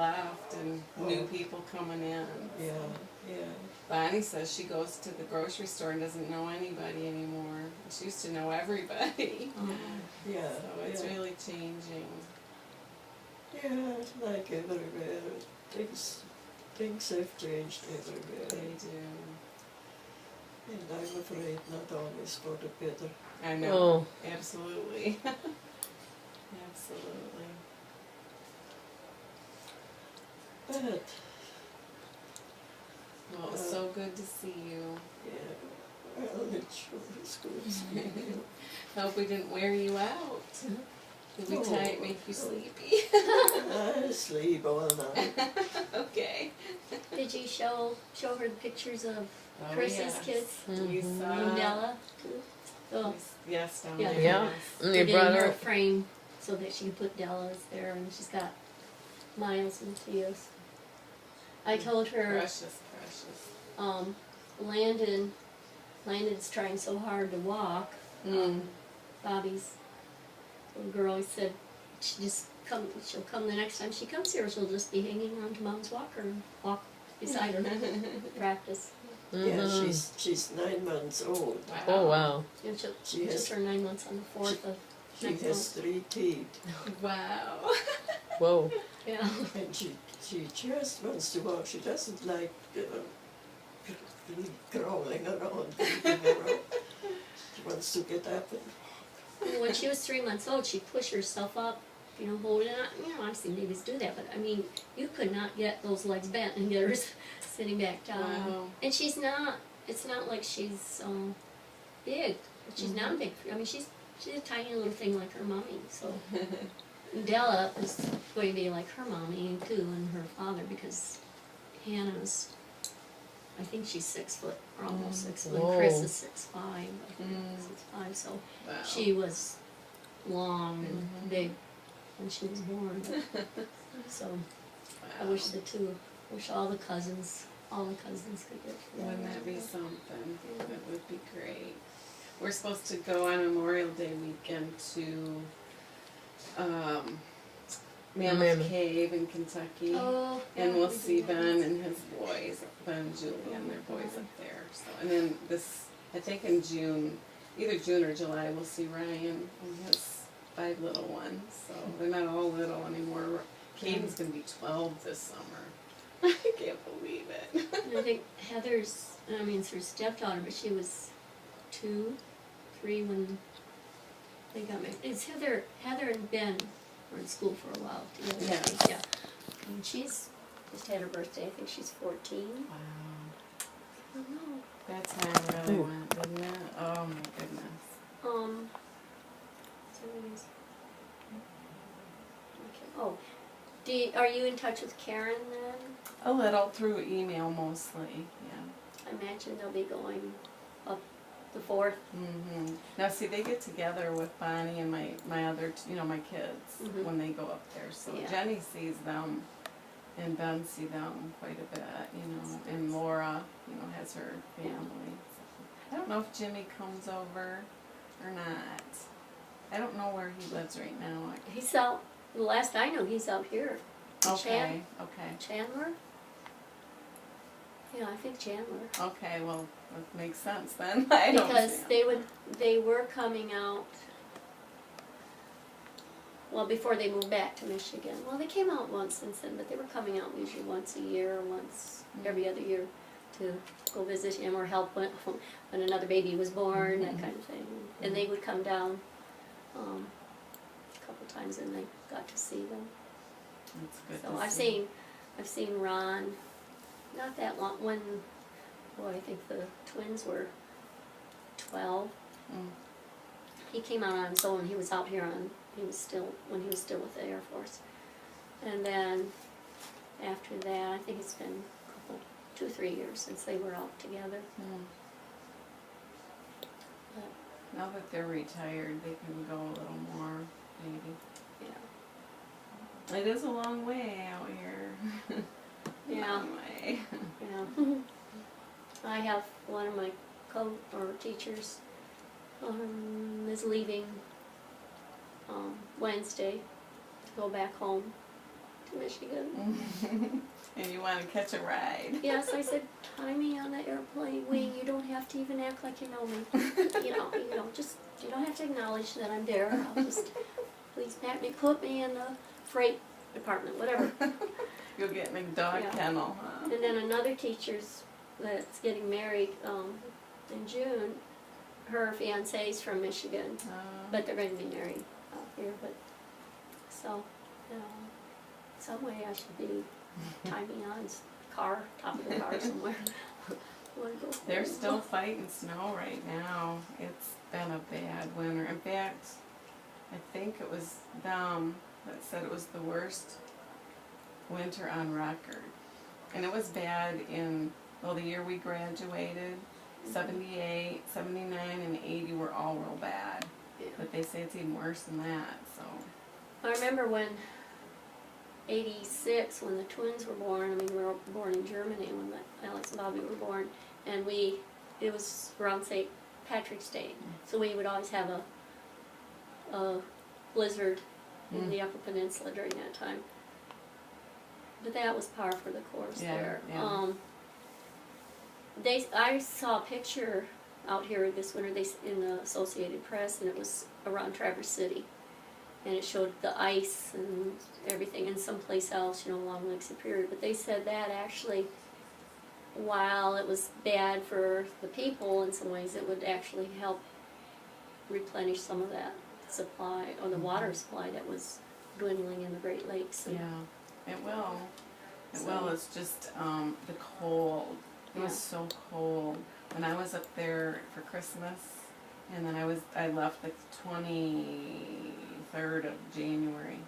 left and new people coming in. Yeah, So. yeah. Bonnie says she goes to the grocery store and doesn't know anybody anymore. She used to know everybody. Yeah. So it's really changing. Yeah, it's like everywhere. Things have changed everywhere. They do. And I'm afraid not always for the better. I know. Oh. Absolutely. Absolutely. But, Well, it was so good to see you. yeah, well, it sure is good seeing you. Hope we didn't wear you out. Did we make you sleepy? I sleep all night. Okay. Did you show her the pictures of Oh, Chris's yes. kids? We saw. And Della? Oh, Yes, down Yeah. there. Yeah. Yes. And they're they getting brought her her a frame so that she can put Della's there, and she's got Miles and Tia's. I told her, Precious, precious. Landon's trying so hard to walk. Bobby's little girl, he said she'll come the next time she comes here, she'll just be hanging onto Mom's walker and walk beside her practice. Yeah, she's 9 months old. Wow. Oh wow. And she'll She has- just turn 9 months on the 4th of She next has 3 teeth. Wow. Whoa. Yeah. And she just wants to walk. She doesn't like crawling around, creeping around. She wants to get up and When she was 3 months old, she'd push herself up, holding on. I've seen babies do that, but I mean, you could not get those legs bent and get her sitting back down. Wow. And it's not like she's big, but she's not big. I mean, she's a tiny little thing like her mommy, so. Della is going to be like her mommy too, and her father, because Hannah's, I think she's 6 foot, or almost 6 foot. Whoa. Chris is 6'5", I think, 6'5", so Wow. she was long and big when she was born. So I Wow. wish all the cousins could get. Wouldn't that be something? That would be great. We're supposed to go on Memorial Day weekend to Mammoth Cave in Kentucky. Oh, And yeah, we'll we see did that. Ben and his boys, Ben and Julie and their boys up there. So, and then I think in June, either June or July, we'll see Ryan and his 5 little ones. So they're not all little anymore. Caden's gonna be 12 this summer. I can't believe it. And I think it's her stepdaughter, but she was 2, 3 when they got married. It's Heather and Ben were in school for a while together. I Yes. think, yeah. And she's just had her birthday. I think she's 14. Wow. I don't know. That time really went, didn't it? Oh my goodness. So it is. Okay. Oh, are you in touch with Karen then? A little through email mostly, yeah. I imagine they'll be going up the 4th. Now see, they get together with Bonnie and my other, my kids when they go up there. So Yeah. Jenny sees them, and Ben see them quite a bit, and Laura, has her family. So, I don't know if Jimmy comes over or not. I don't know where he lives right now. He's out. The last I know, he's out here. Okay. Chandler? Yeah, I think Chandler. Okay, well, that makes sense then. I don't Because see they were coming out, well, before they moved back to Michigan. Well, they came out once since then, but they were coming out usually once a year or once every other year to go visit him or help when another baby was born, that kind of thing. And they would come down a couple times, and I got to see them. That's good So to I've see. seen Ron, not that long, when, I think the twins were 12. He came out on his own. He was out here when he was still with the Air Force. And then after that, I think it's been 2-3 years since they were out together. But, Now that they're retired, they can go a little more, maybe. yeah. It is a long way out here. Yeah. Long way. Yeah. I have one of my teachers is leaving Wednesday to go back home. to Michigan. And you want to catch a ride. Yes, I said, tie me on the airplane wing. You don't have to even act like you know me. Just, you don't have to acknowledge that I'm there. I'll just, please put me in the freight department, whatever. You'll get in a dog kennel, huh? And then another teacher's that's getting married in June, her fiance's from Michigan, but they're going to be married out here. But so, some way I should be timing on car, top of the car somewhere. They're still fighting snow right now. It's been a bad winter. In fact, I think it was them that said it was the worst winter on record. And it was bad in, well, the year we graduated, 78, 79, and 80 were all real bad. Yeah. But they say it's even worse than that, so. I remember when 86, when the twins were born. I mean, we were born in Germany when Alex and Bobby were born, and it was around St. Patrick's Day, so we would always have a blizzard in the Upper Peninsula during that time. But that was par for the course there. Yeah. I saw a picture out here this winter in the Associated Press, and it was around Traverse City. And it showed the ice and everything, and someplace else, along Lake Superior. But they said that actually, while it was bad for the people in some ways, it would actually help replenish some of that supply, or the water supply that was dwindling in the Great Lakes. Yeah, it will. It will. It's just the cold. It was so cold. When I was up there for Christmas, and then I left the 23rd of January.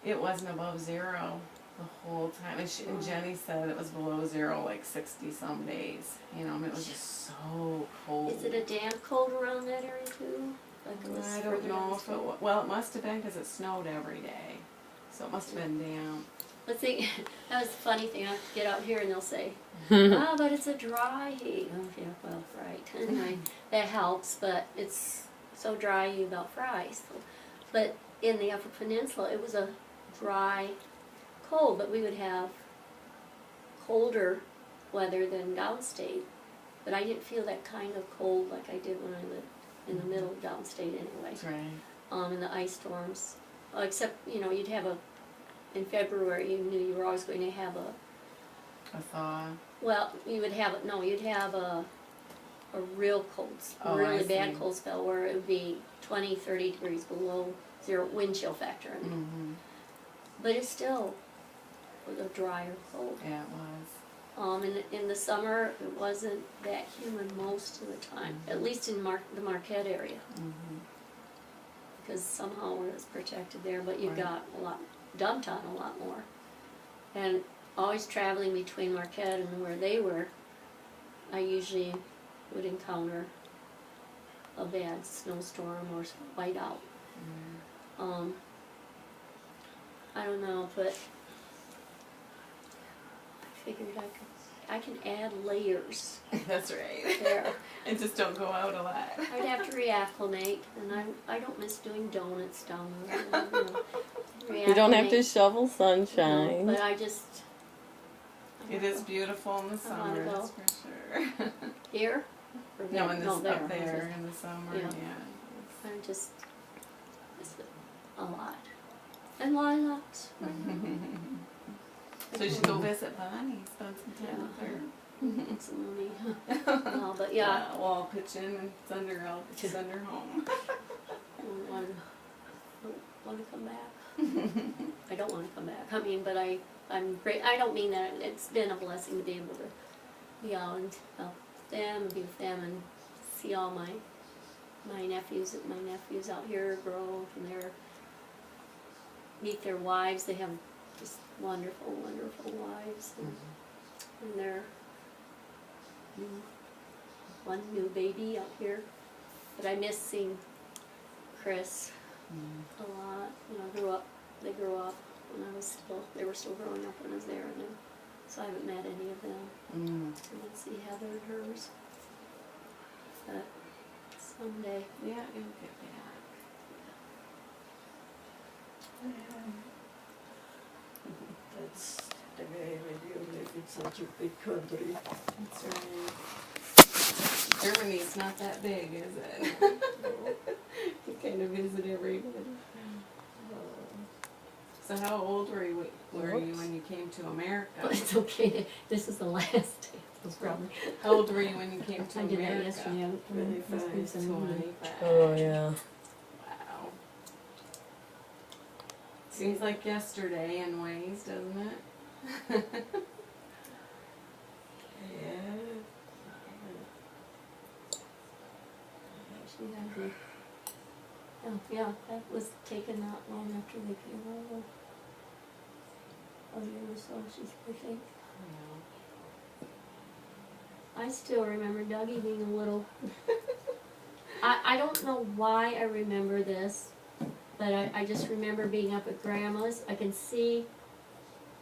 It wasn't above zero the whole time. And Jenny said it was below zero like 60 some days. It was just so cold. Is it a damp cold around that area too? Like it was I don't know if it was. Well, it must have been because it snowed every day. So it must have been damp. But see, that was the funny thing. I get out here and they'll say, but it's a dry heat. Oh, yeah, well, right. Anyway, that helps, but it's so dry you about fry. So. But in the Upper Peninsula, it was a dry cold, but we would have colder weather than downstate. But I didn't feel that kind of cold like I did when I lived in the middle of downstate anyway. That's right. In the ice storms. Except, you'd have in February, you knew you were always going to have A thaw. well, you'd have a real cold, really bad cold spell where it would be 20, 30 degrees below zero wind chill factor. But it still was a drier cold. Yeah, it was. In the summer, it wasn't that humid most of the time, at least in the Marquette area. Because somehow it was protected there, but you got dumped on a lot more. And always traveling between Marquette and where they were, I usually would encounter a bad snowstorm or whiteout. I don't know, but I figured I can add layers. That's right. There. And just don't go out a lot. I'd have to reacclimate, and I don't miss doing donuts down there. You don't have to Reacclimate. shovel sunshine. No, but I just... It is beautiful in the I wanna summer, go. that's for sure. Here? Or No, there? in this, up there in the summer, Yeah. yeah. I just miss it a lot. And lilacs. So you should go visit Bonnie, spend some time with her. It's some money. No, but yeah. Well, I'll pitch in and send her home. I don't want to come back. I don't want to come back. I mean, but I'm great. I don't mean that. It's been a blessing to be able to be out and help them and be with them and see all my nephews out here grow from there. Meet their wives. They have just wonderful, wonderful wives, and they're one new baby out here. But I miss seeing Chris a lot. They grew up when they were still growing up when I was there, and so I haven't met any of them. I didn't see Heather and hers. But someday. Yeah, you'll get back. That's the way when you live in such a big country. That's right. Germany's not that big, is it? You kind of visit everybody. So how old were you when you came to America? It's okay, this is the last day, probably. How old were you when you came to I did that America? yesterday. 25. 25. Oh, yeah. Wow. Seems like yesterday in ways, doesn't it? Yeah. Oh, yeah, that was taken not long after they came over. A year or so, I think. I still remember Dougie being a little. I don't know why I remember this, but I just remember being up at Grandma's. I can see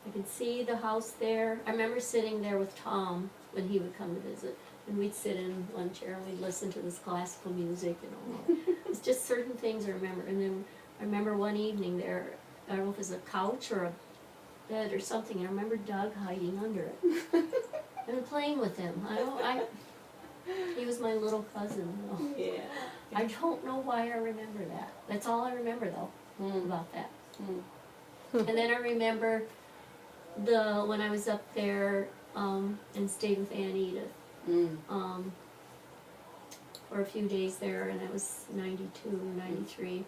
the house there. I remember sitting there with Tom when he would come to visit, and we'd sit in one chair and we'd listen to this classical music and all. It's just certain things I remember. And then I remember one evening there, I don't know if it was a couch or a bed or something, and I remember Doug hiding under it and playing with him. He was my little cousin though. Yeah. I don't know why I remember that. That's all I remember though about that. And then I remember when I was up there and stayed with Aunt Edith for a few days there, and I was 92 or 93,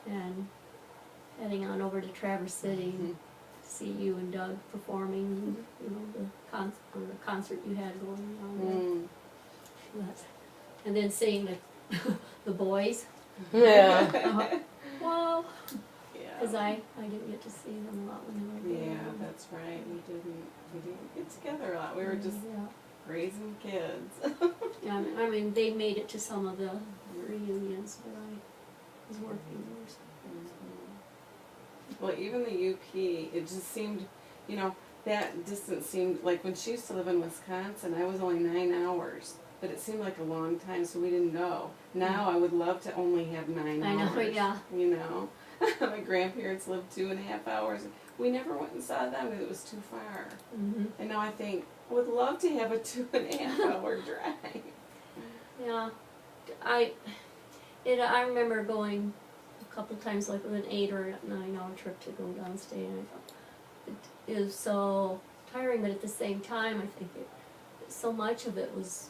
and heading on over to Traverse City to see you and Doug performing, you know, the concert you had going on there. And then seeing the boys. Yeah. Wow. Because Yeah. I didn't get to see them a lot when they were Yeah, young. that's right. We didn't get together a lot. We were just Yeah. raising kids. Yeah, I mean, they made it to some of the reunions, but I was working there. So. Well, even the UP, it just seemed, you know, that distance seemed like when she used to live in Wisconsin, I was only 9 hours. But it seemed like a long time, so we didn't go. Now I would love to only have 9 I know, hours. yeah. You know, my grandparents lived 2.5 hours. We never went and saw them because it was too far. And now I think I would love to have a 2.5 hour drive. Yeah, I remember going a couple times, like with an 8 or 9 hour trip to go downstate, and I thought it was so tiring, but at the same time, I think so much of it was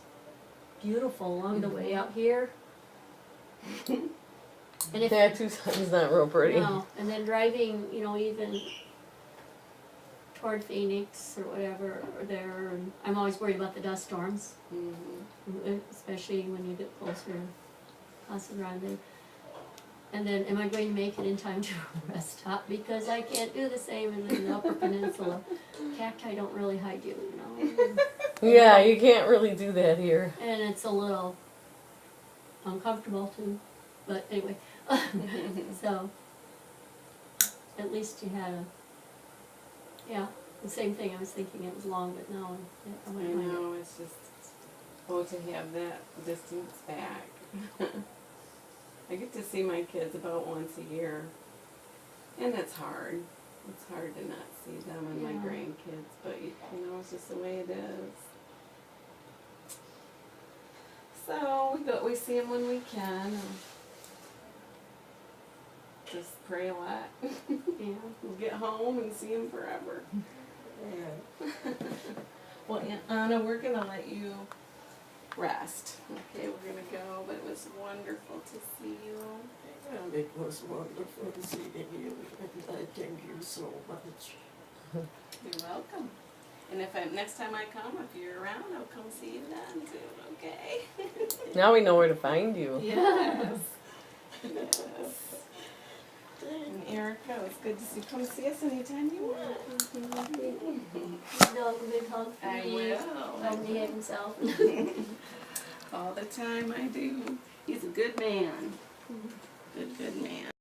beautiful along the way out here. And if Tucson's not real pretty. no, and then driving, you know, even toward Phoenix or whatever, or there, and I'm always worried about the dust storms, especially when you get closer to Casa Grande. And then, am I going to make it in time to a rest stop? Because I can't do the same in the Upper Peninsula. Cacti don't really hide you, you know. Yeah, you can't really do that here. And it's a little uncomfortable too. But anyway, so at least you had the same thing. I was thinking it was long, but no, I I wouldn't mind it. know, it's just, to have that distance back. I get to see my kids about once a year, and it's hard. It's hard to not see them and my grandkids, but you know, it's just the way it is. So we see them when we can, and just pray a lot. Yeah. We'll get home and see them forever. Yeah. Well, Aunt Anna, we're gonna let you rest. Okay, we're gonna go, but it was wonderful to see you. And it was wonderful seeing you, and I thank you so much. You're welcome. And next time I come, if you're around, I'll come see you then too, okay? Now we know where to find you. Yes. Yes. And Erica, it's good to see you. Come see us anytime you want. Doug, a big hug for I me. will. Let him behave himself. All the time I do. He's a good man. Good man.